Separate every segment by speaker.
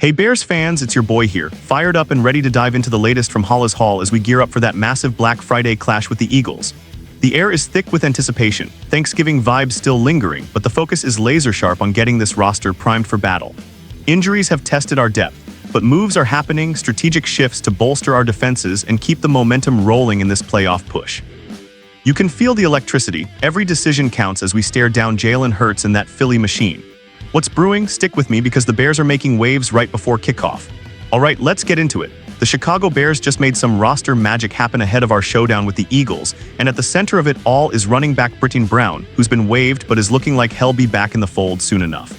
Speaker 1: Hey Bears fans, it's your boy here, fired up and ready to dive into the latest from Hollis Hall as we gear up for that massive Black Friday clash with the Eagles. The air is thick with anticipation, Thanksgiving vibes still lingering, but the focus is laser-sharp on getting this roster primed for battle. Injuries have tested our depth, but moves are happening, strategic shifts to bolster our defenses and keep the momentum rolling in this playoff push. You can feel the electricity, every decision counts as we stare down Jalen Hurts and that Philly machine. What's brewing? Stick with me because the Bears are making waves right before kickoff. Alright, let's get into it. The Chicago Bears just made some roster magic happen ahead of our showdown with the Eagles, and at the center of it all is running back Brittain Brown, who's been waived but is looking like he'll be back in the fold soon enough.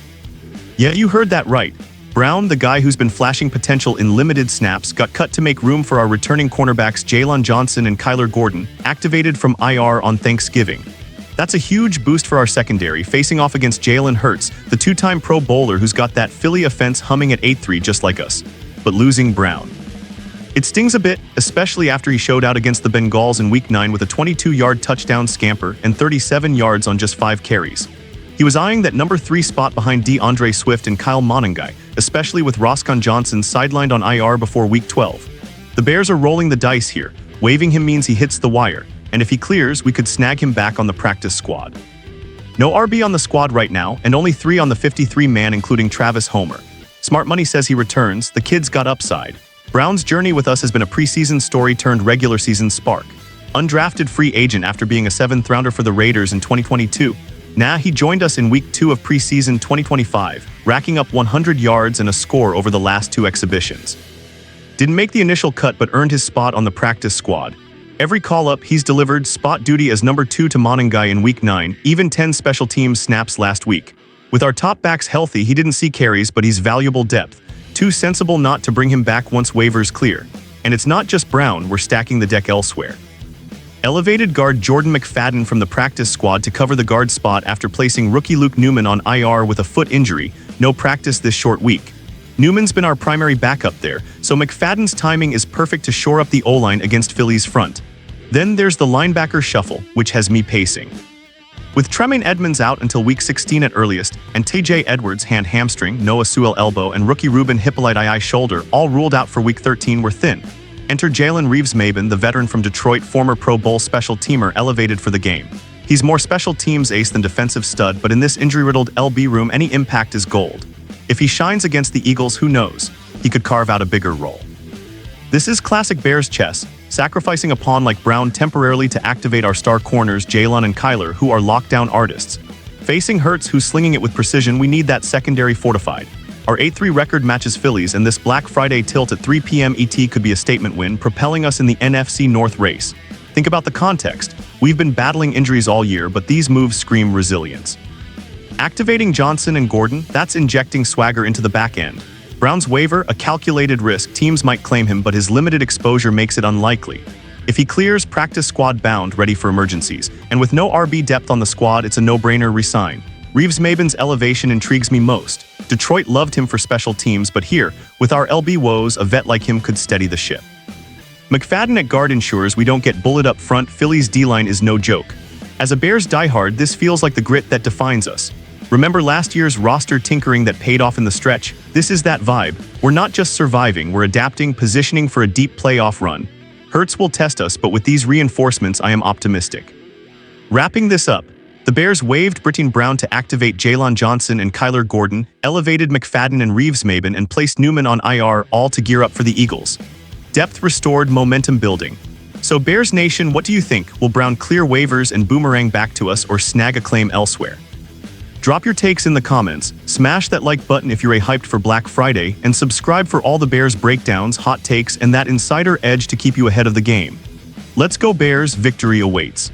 Speaker 1: Yeah, you heard that right. Brown, the guy who's been flashing potential in limited snaps, got cut to make room for our returning cornerbacks Jaylon Johnson and Kyler Gordon, activated from IR on Thanksgiving. That's a huge boost for our secondary, facing off against Jalen Hurts, the two-time Pro Bowler who's got that Philly offense humming at 8-3 just like us. But losing Brown. It stings a bit, especially after he showed out against the Bengals in Week 9 with a 22-yard touchdown scamper and 37 yards on just 5 carries. He was eyeing that number 3 spot behind DeAndre Swift and Kyle Monangai, especially with Roscoe Johnson sidelined on IR before Week 12. The Bears are rolling the dice here. Waiving him means he hits the wire, and if he clears, we could snag him back on the practice squad. No RB on the squad right now, and only 3 on the 53-man including Travis Homer. Smart Money says he returns, the kid's got upside. Brown's journey with us has been a preseason story turned regular season spark. Undrafted free agent after being a 7th-rounder for the Raiders in 2022. He joined us in Week 2 of preseason 2025, racking up 100 yards and a score over the last 2 exhibitions. Didn't make the initial cut but earned his spot on the practice squad. Every call-up, he's delivered spot duty as number 2 to Monangai in Week 9, even 10 special teams snaps last week. With our top backs healthy, he didn't see carries, but he's valuable depth. Too sensible not to bring him back once waivers clear. And it's not just Brown, we're stacking the deck elsewhere. Elevated guard Jordan McFadden from the practice squad to cover the guard spot after placing rookie Luke Newman on IR with a foot injury, no practice this short week. Newman's been our primary backup there, so McFadden's timing is perfect to shore up the O-line against Philly's front. Then there's the linebacker shuffle, which has me pacing. With Tremaine Edmonds out until Week 16 at earliest, and TJ Edwards hamstring, Noah Sewell elbow, and rookie Ruben Hippolyte shoulder all ruled out for Week 13, we're thin. Enter Jalen Reeves-Maybin, the veteran from Detroit, former Pro Bowl special teamer elevated for the game. He's more special teams ace than defensive stud, but in this injury-riddled LB room, any impact is gold. If he shines against the Eagles, who knows? He could carve out a bigger role. This is classic Bears chess, sacrificing a pawn like Brown temporarily to activate our star corners Jaylon and Kyler, who are lockdown artists. Facing Hurts, who's slinging it with precision, we need that secondary fortified. Our 8-3 record matches Phillies, and this Black Friday tilt at 3 p.m. ET could be a statement win, propelling us in the NFC North race. Think about the context. We've been battling injuries all year, but these moves scream resilience. Activating Johnson and Gordon, that's injecting swagger into the back end. Brown's waiver, a calculated risk, teams might claim him, but his limited exposure makes it unlikely. If he clears, practice squad bound, ready for emergencies. And with no RB depth on the squad, it's a no-brainer resign. Reeves-Maybin's elevation intrigues me most. Detroit loved him for special teams, but here, with our LB woes, a vet like him could steady the ship. McFadden at guard ensures we don't get bullied up front. Philly's D-line is no joke. As a Bears diehard, this feels like the grit that defines us. Remember last year's roster tinkering that paid off in the stretch? This is that vibe. We're not just surviving, we're adapting, positioning for a deep playoff run. Hurts will test us, but with these reinforcements, I am optimistic. Wrapping this up, the Bears waived Brittain Brown to activate Jaylon Johnson and Kyler Gordon, elevated McFadden and Reeves-Maybin, and placed Newman on IR, all to gear up for the Eagles. Depth restored, momentum building. So Bears Nation, what do you think? Will Brown clear waivers and boomerang back to us, or snag a claim elsewhere? Drop your takes in the comments, smash that like button if you're hyped for Black Friday, and subscribe for all the Bears breakdowns, hot takes, and that insider edge to keep you ahead of the game. Let's go Bears, victory awaits.